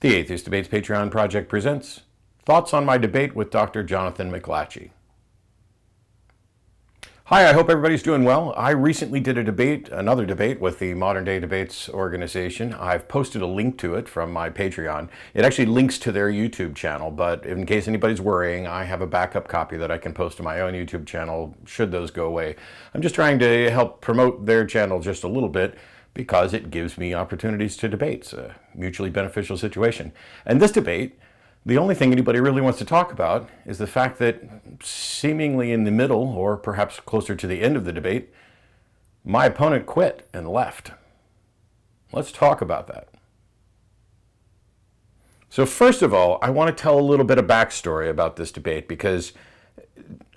The Atheist Debates Patreon Project presents thoughts on my debate with Dr. Jonathan McLatchie. Hi, I hope everybody's doing well. I recently did another debate with the Modern Day Debates organization. I've posted a link to it from my Patreon. It actually links to their YouTube channel, but in case anybody's worrying, I have a backup copy that I can post to my own YouTube channel should those go away. I'm just trying to help promote their channel just a little bit because it gives me opportunities to debate. It's a mutually beneficial situation. And this debate, the only thing anybody really wants to talk about is the fact that seemingly in the middle, or perhaps closer to the end of the debate, my opponent quit and left. Let's talk about that. So first of all, I want to tell a little bit of backstory about this debate because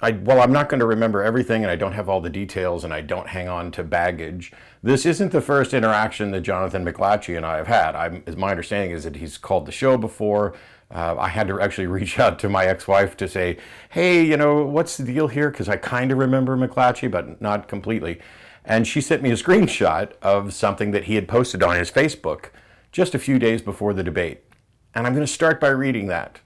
while I'm not going to remember everything and I don't have all the details and I don't hang on to baggage, this isn't the first interaction that Jonathan McLatchie and I have had. My understanding is that he's called the show before. I had to actually reach out to my ex-wife to say, hey, what's the deal here? Because I kind of remember McLatchie, but not completely. And she sent me a screenshot of something that he had posted on his Facebook just a few days before the debate. And I'm going to start by reading that.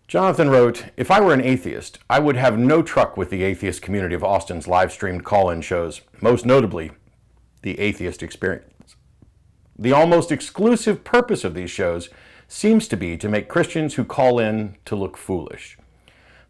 Jonathan wrote, if I were an atheist, I would have no truck with the atheist community of Austin's live-streamed call-in shows, most notably the Atheist Experience. The almost exclusive purpose of these shows seems to be to make Christians who call in to look foolish.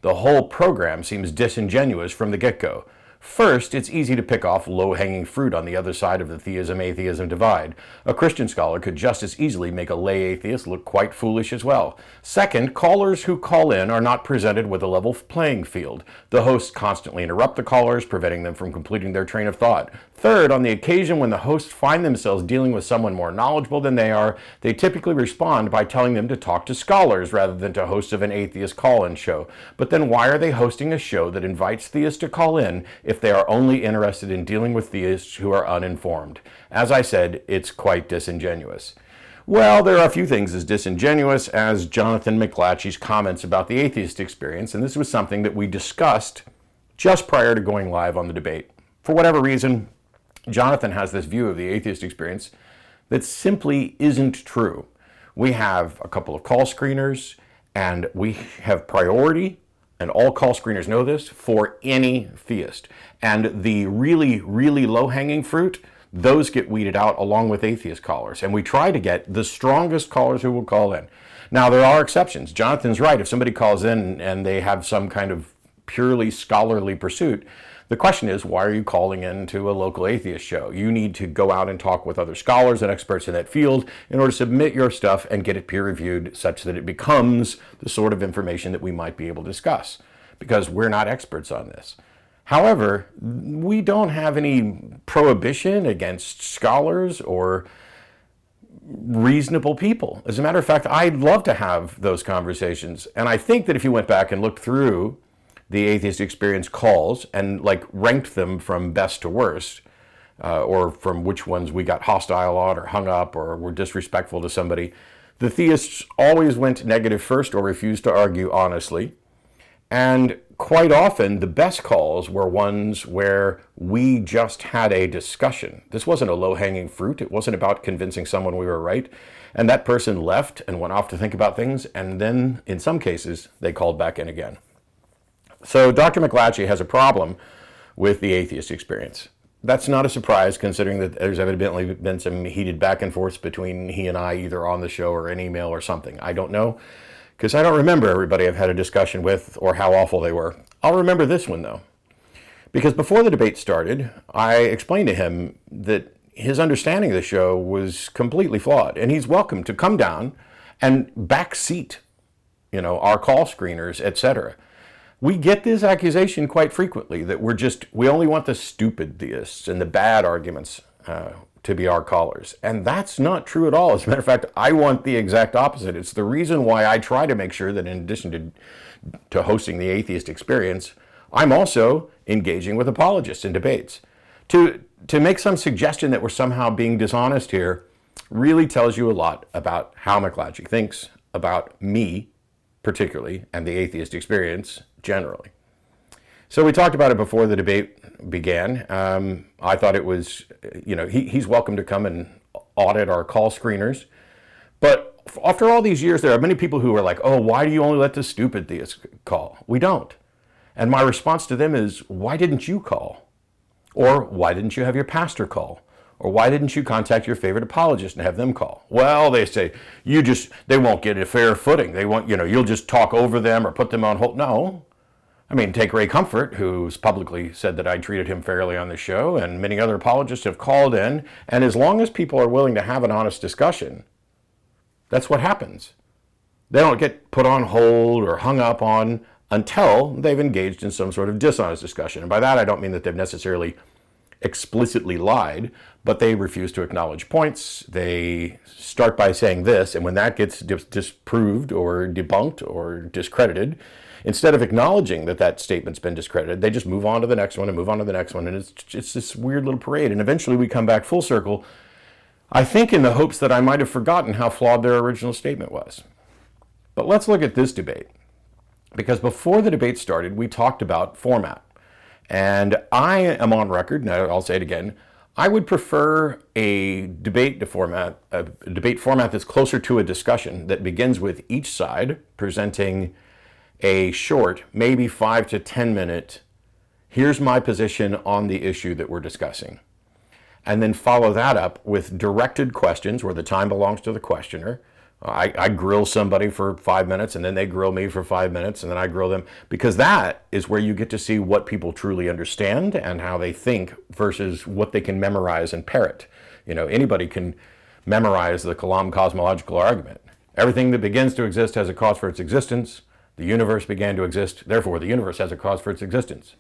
The whole program seems disingenuous from the get-go. First, it's easy to pick off low-hanging fruit on the other side of the theism-atheism divide. A Christian scholar could just as easily make a lay atheist look quite foolish as well. Second, callers who call in are not presented with a level playing field. The hosts constantly interrupt the callers, preventing them from completing their train of thought. Third, on the occasion when the hosts find themselves dealing with someone more knowledgeable than they are, they typically respond by telling them to talk to scholars rather than to hosts of an atheist call-in show. But then why are they hosting a show that invites theists to call in if they are only interested in dealing with theists who are uninformed? As I said, it's quite disingenuous. Well, there are a few things as disingenuous as Jonathan McLatchie's comments about the Atheist Experience, and this was something that we discussed just prior to going live on the debate. For whatever reason, Jonathan has this view of the Atheist Experience that simply isn't true. We have a couple of call screeners, and we have priority, and all call screeners know this, for any theist. And the really, really low-hanging fruit, those get weeded out along with atheist callers. And we try to get the strongest callers who will call in. Now, there are exceptions. Jonathan's right. If somebody calls in and they have some kind of purely scholarly pursuit, the question is, why are you calling into a local atheist show? You need to go out and talk with other scholars and experts in that field in order to submit your stuff and get it peer-reviewed such that it becomes the sort of information that we might be able to discuss, because we're not experts on this. However, we don't have any prohibition against scholars or reasonable people. As a matter of fact, I'd love to have those conversations. And I think that if you went back and looked through the Atheist Experience calls and ranked them from best to worst, or from which ones we got hostile on or hung up or were disrespectful to somebody, the theists always went negative first or refused to argue honestly. And quite often, the best calls were ones where we just had a discussion. This wasn't a low-hanging fruit. It wasn't about convincing someone we were right. And that person left and went off to think about things. And then, in some cases, they called back in again. So Dr. McLatchie has a problem with the Atheist Experience. That's not a surprise, considering that there's evidently been some heated back and forth between he and I, either on the show or an email or something. I don't know, because I don't remember everybody I've had a discussion with or how awful they were. I'll remember this one, though, because before the debate started, I explained to him that his understanding of the show was completely flawed, and he's welcome to come down and backseat, our call screeners, etc. We get this accusation quite frequently that we only want the stupid theists and the bad arguments to be our callers. And that's not true at all. As a matter of fact, I want the exact opposite. It's the reason why I try to make sure that in addition to hosting the Atheist Experience, I'm also engaging with apologists in debates. To make some suggestion that we're somehow being dishonest here really tells you a lot about how McLatchie thinks about me, particularly, and the Atheist Experience generally. So we talked about it before the debate began. I thought it was, he's welcome to come and audit our call screeners. But After all these years, there are many people who are like, oh, why do you only let the stupid theists call? We don't. And my response to them is, why didn't you call? Or why didn't you have your pastor call? Or why didn't you contact your favorite apologist and have them call? Well, they say, they won't get a fair footing. They won't, you'll just talk over them or put them on hold. No. I mean, take Ray Comfort, who's publicly said that I treated him fairly on the show, and many other apologists have called in. And as long as people are willing to have an honest discussion, that's what happens. They don't get put on hold or hung up on until they've engaged in some sort of dishonest discussion. And by that, I don't mean that they've necessarily explicitly lied, but they refuse to acknowledge points. They start by saying this, and when that gets disproved or debunked or discredited, instead of acknowledging that that statement's been discredited, they just move on to the next one and move on to the next one, and it's this weird little parade. And eventually we come back full circle, I think in the hopes that I might have forgotten how flawed their original statement was. But let's look at this debate, because before the debate started, we talked about format. And I am on record, and I'll say it again, I would prefer a debate format that's closer to a discussion that begins with each side presenting a short, maybe 5 to 10 minute, here's my position on the issue that we're discussing. And then follow that up with directed questions where the time belongs to the questioner. I grill somebody for 5 minutes, and then they grill me for 5 minutes, and then I grill them, because that is where you get to see what people truly understand and how they think versus what they can memorize and parrot. Anybody can memorize the Kalam cosmological argument. Everything that begins to exist has a cause for its existence. The universe began to exist, therefore the universe has a cause for its existence.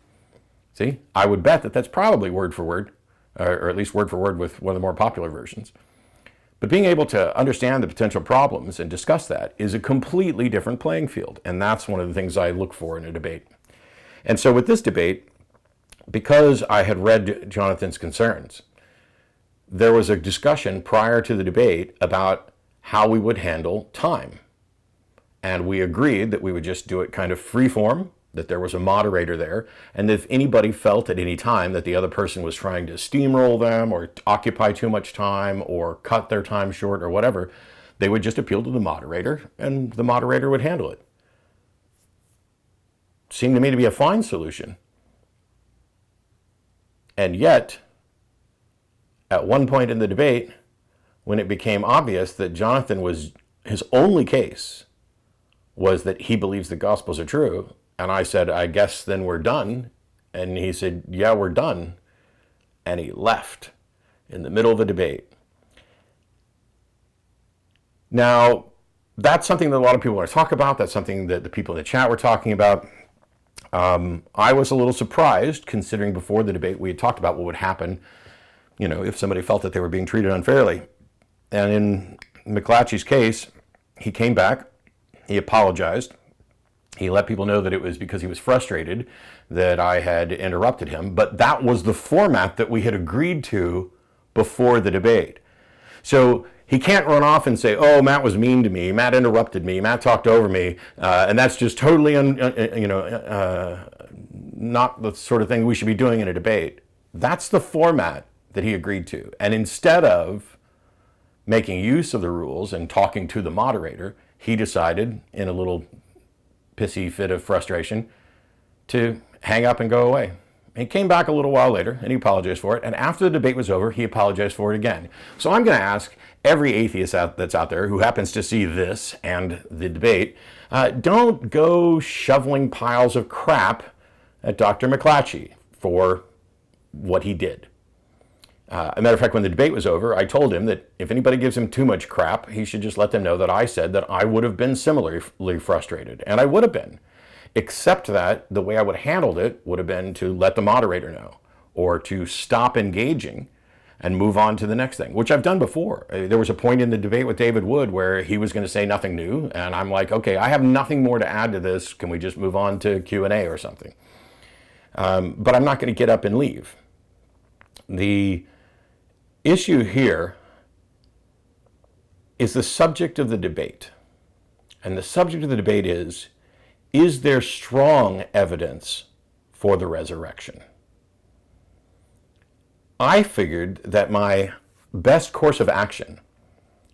See, I would bet that that's probably word for word, or at least word for word with one of the more popular versions. But being able to understand the potential problems and discuss that is a completely different playing field. And that's one of the things I look for in a debate. And so with this debate, because I had read Jonathan's concerns, there was a discussion prior to the debate about how we would handle time. And we agreed that we would just do it kind of free form, that there was a moderator there, and if anybody felt at any time that the other person was trying to steamroll them or occupy too much time or cut their time short or whatever, they would just appeal to the moderator and the moderator would handle it. Seemed to me to be a fine solution. And yet, at one point in the debate, when it became obvious that Jonathan his only case was that he believes the Gospels are true, and I said, I guess then we're done. And he said, yeah, we're done. And he left in the middle of a debate. Now, that's something that a lot of people want to talk about. That's something that the people in the chat were talking about. I was a little surprised, considering before the debate we had talked about what would happen, if somebody felt that they were being treated unfairly. And in McLatchie's case, he came back, he apologized. He let people know that it was because he was frustrated that I had interrupted him, but that was the format that we had agreed to before the debate. So he can't run off and say, oh, Matt was mean to me, Matt interrupted me, Matt talked over me, and that's just totally not the sort of thing we should be doing in a debate. That's the format that he agreed to. And instead of making use of the rules and talking to the moderator, he decided in a little pissy fit of frustration to hang up and go away. He came back a little while later and he apologized for it. And after the debate was over, he apologized for it again. So I'm going to ask every atheist that's out there who happens to see this and the debate, don't go shoveling piles of crap at Dr. McLatchie for what he did. As a matter of fact, when the debate was over, I told him that if anybody gives him too much crap, he should just let them know that I said that I would have been similarly frustrated. And I would have been. Except that the way I would have handled it would have been to let the moderator know or to stop engaging and move on to the next thing, which I've done before. There was a point in the debate with David Wood where he was going to say nothing new. And I'm like, okay, I have nothing more to add to this. Can we just move on to Q&A or something? But I'm not going to get up and leave. The issue here is the subject of the debate. And the subject of the debate is there strong evidence for the resurrection? I figured that my best course of action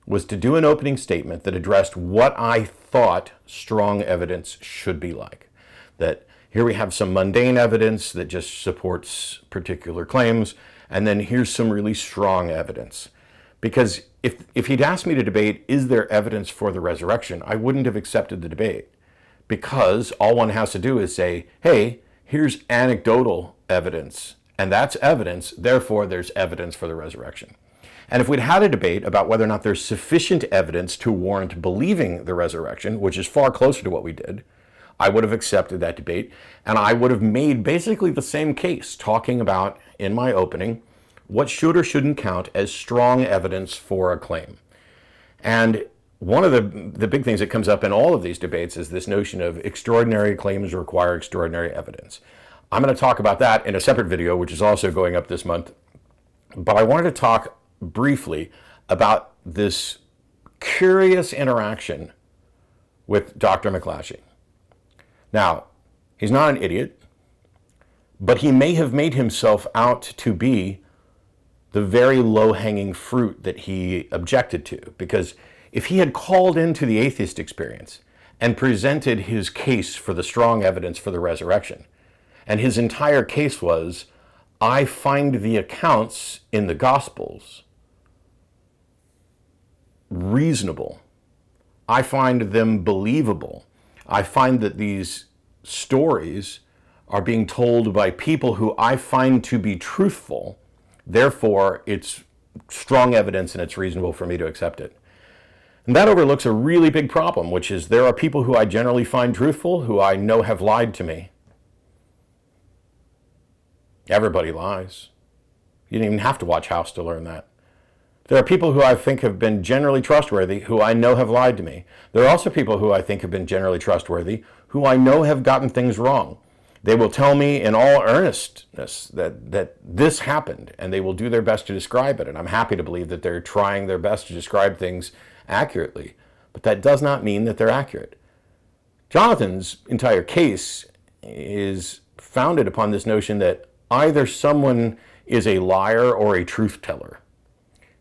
was to do an opening statement that addressed what I thought strong evidence should be like. That here we have some mundane evidence that just supports particular claims, and then here's some really strong evidence. Because if he'd asked me to debate, is there evidence for the resurrection, I wouldn't have accepted the debate. Because all one has to do is say, hey, here's anecdotal evidence, and that's evidence, therefore there's evidence for the resurrection. And if we'd had a debate about whether or not there's sufficient evidence to warrant believing the resurrection, which is far closer to what we did, I would have accepted that debate, and I would have made basically the same case, talking about, in my opening, what should or shouldn't count as strong evidence for a claim. And one of the big things that comes up in all of these debates is this notion of extraordinary claims require extraordinary evidence. I'm going to talk about that in a separate video, which is also going up this month. But I wanted to talk briefly about this curious interaction with Dr. McLatchie. Now, he's not an idiot, but he may have made himself out to be the very low-hanging fruit that he objected to. Because if he had called into the atheist experience and presented his case for the strong evidence for the resurrection, and his entire case was, I find the accounts in the Gospels reasonable. I find them believable. I find that these stories are being told by people who I find to be truthful. Therefore, it's strong evidence and it's reasonable for me to accept it. And that overlooks a really big problem, which is there are people who I generally find truthful who I know have lied to me. Everybody lies. You didn't even have to watch House to learn that. There are people who I think have been generally trustworthy who I know have lied to me. There are also people who I think have been generally trustworthy who I know have gotten things wrong. They will tell me in all earnestness that this happened, and they will do their best to describe it. And I'm happy to believe that they're trying their best to describe things accurately. But that does not mean that they're accurate. Jonathan's entire case is founded upon this notion that either someone is a liar or a truth teller.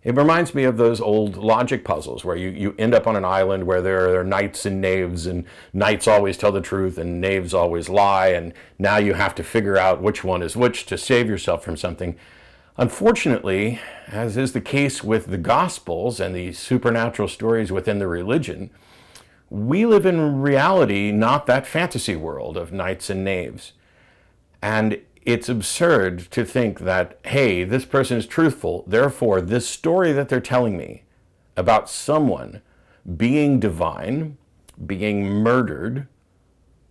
It reminds me of those old logic puzzles where you end up on an island where there are knights and knaves, and knights always tell the truth and knaves always lie, and now you have to figure out which one is which to save yourself from something. Unfortunately, as is the case with the Gospels and the supernatural stories within the religion, we live in reality, not that fantasy world of knights and knaves. And it's absurd to think that, hey, this person is truthful, therefore this story that they're telling me about someone being divine, being murdered,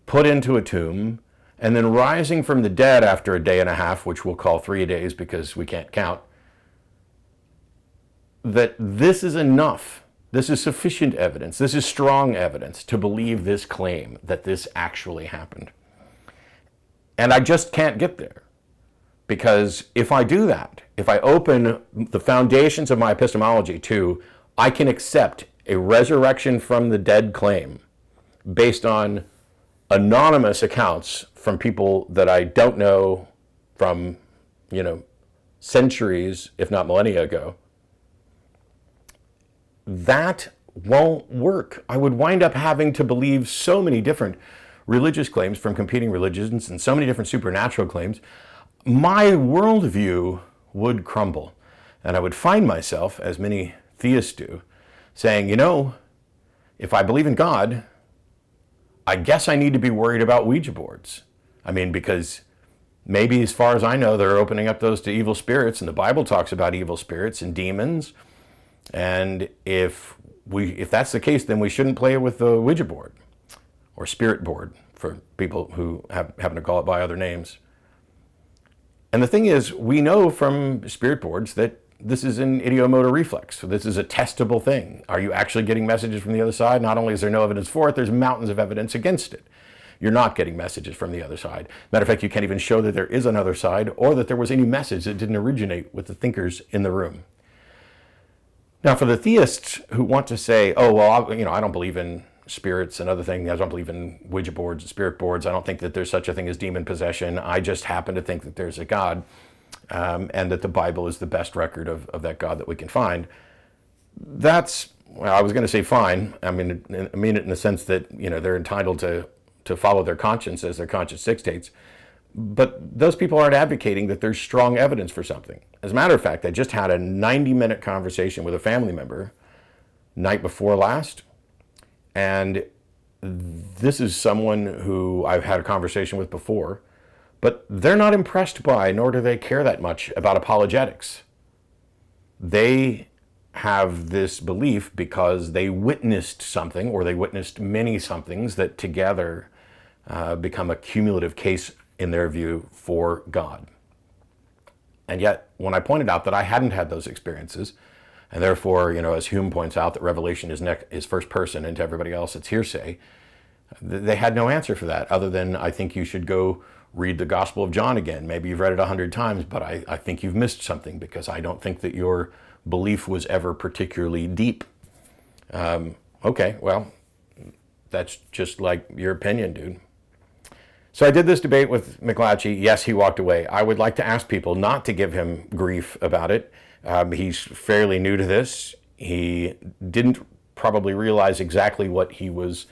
put into a tomb, and then rising from the dead after a day and a half, which we'll call 3 days because we can't count, that this is enough. This is sufficient evidence. This is strong evidence to believe this claim that this actually happened. And I just can't get there. Because if I do that, if I open the foundations of my epistemology to, I can accept a resurrection from the dead claim based on anonymous accounts from people that I don't know from, centuries, if not millennia ago, that won't work. I would wind up having to believe so many different religious claims from competing religions and so many different supernatural claims. My worldview would crumble. And I would find myself, as many theists do, saying, if I believe in God, I guess I need to be worried about Ouija boards. Because maybe as far as I know, they're opening up those to evil spirits, and the Bible talks about evil spirits and demons. And if that's the case, then we shouldn't play with the Ouija board, or spirit board for people who happen to call it by other names. And the thing is, we know from spirit boards that this is an ideomotor reflex. So this is a testable thing. Are you actually getting messages from the other side? Not only is there no evidence for it, there's mountains of evidence against it. You're not getting messages from the other side. Matter of fact, you can't even show that there is another side or that there was any message that didn't originate with the thinkers in the room. Now, for the theists who want to say, oh, well, I don't believe in spirits and other things. I don't believe in Ouija boards and spirit boards. I don't think that there's such a thing as demon possession. I just happen to think that there's a God, and that the Bible is the best record of that God that we can find. That's well, I was going to say fine. I mean it in the sense that, they're entitled to follow their conscience as their conscience dictates. But those people aren't advocating that there's strong evidence for something. As a matter of fact, I just had a 90-minute conversation with a family member night before last. And this is someone who I've had a conversation with before, but they're not impressed by, nor do they care that much about apologetics. They have this belief because they witnessed something, or they witnessed many somethings that together become a cumulative case in their view for God. And yet, when I pointed out that I hadn't had those experiences, and therefore, as Hume points out, that revelation is first person, and to everybody else it's hearsay, they had no answer for that, other than, I think you should go read the Gospel of John again. Maybe you've read it 100 times, but I think you've missed something, because I don't think that your belief was ever particularly deep. Okay, well, that's just like your opinion, dude. So I did this debate with McLatchie. Yes, he walked away. I would like to ask people not to give him grief about it. He's fairly new to this. He didn't probably realize exactly what he was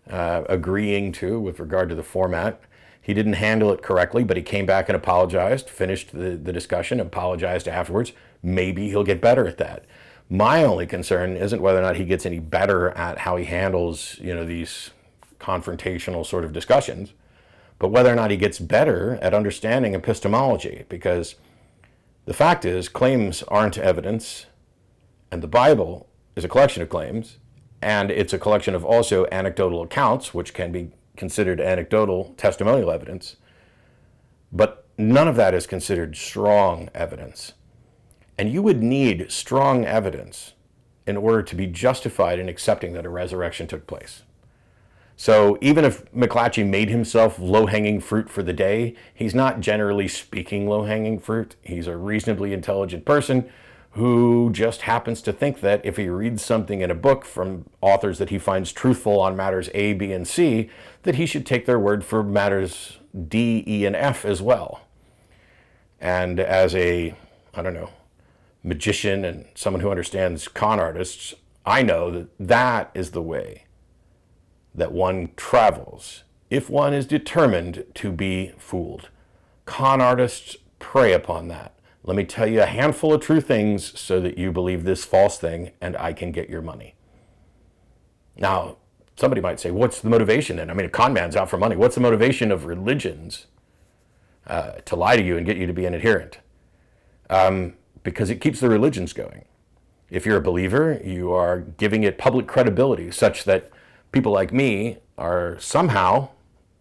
agreeing to with regard to the format. He didn't handle it correctly, but he came back and apologized, finished the discussion, apologized afterwards. Maybe he'll get better at that. My only concern isn't whether or not he gets any better at how he handles, these confrontational sort of discussions, but whether or not he gets better at understanding epistemology, because the fact is, claims aren't evidence, and the Bible is a collection of claims, and it's a collection of also anecdotal accounts, which can be considered anecdotal testimonial evidence, but none of that is considered strong evidence. And you would need strong evidence in order to be justified in accepting that a resurrection took place. So even if McLatchie made himself low-hanging fruit for the day, he's not generally speaking low-hanging fruit. He's a reasonably intelligent person who just happens to think that if he reads something in a book from authors that he finds truthful on matters A, B, and C, that he should take their word for matters D, E, and F as well. And as a, magician and someone who understands con artists, I know that that is the way that one travels if one is determined to be fooled. Con artists prey upon that. Let me tell you a handful of true things so that you believe this false thing and I can get your money. Now, somebody might say, what's the motivation then? A con man's out for money. What's the motivation of religions to lie to you and get you to be an adherent? Because it keeps the religions going. If you're a believer, you are giving it public credibility such that people like me are somehow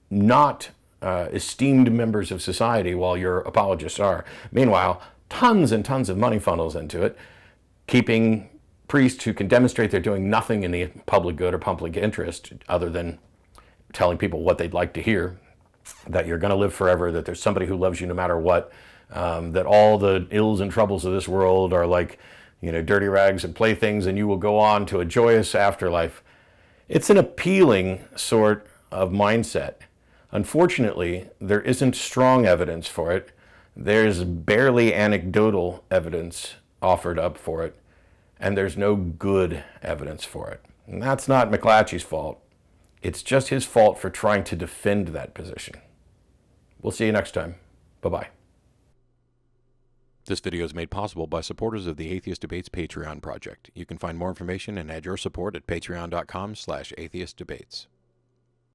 not esteemed members of society while your apologists are. Meanwhile, tons and tons of money funnels into it, keeping priests who can demonstrate they're doing nothing in the public good or public interest other than telling people what they'd like to hear, that you're going to live forever, that there's somebody who loves you no matter what, that all the ills and troubles of this world are like, dirty rags and playthings, and you will go on to a joyous afterlife. It's an appealing sort of mindset. Unfortunately, there isn't strong evidence for it. There's barely anecdotal evidence offered up for it, and there's no good evidence for it. And that's not McLatchie's fault. It's just his fault for trying to defend that position. We'll see you next time. Bye-bye. This video is made possible by supporters of the Atheist Debates Patreon project. You can find more information and add your support at patreon.com/atheistdebates.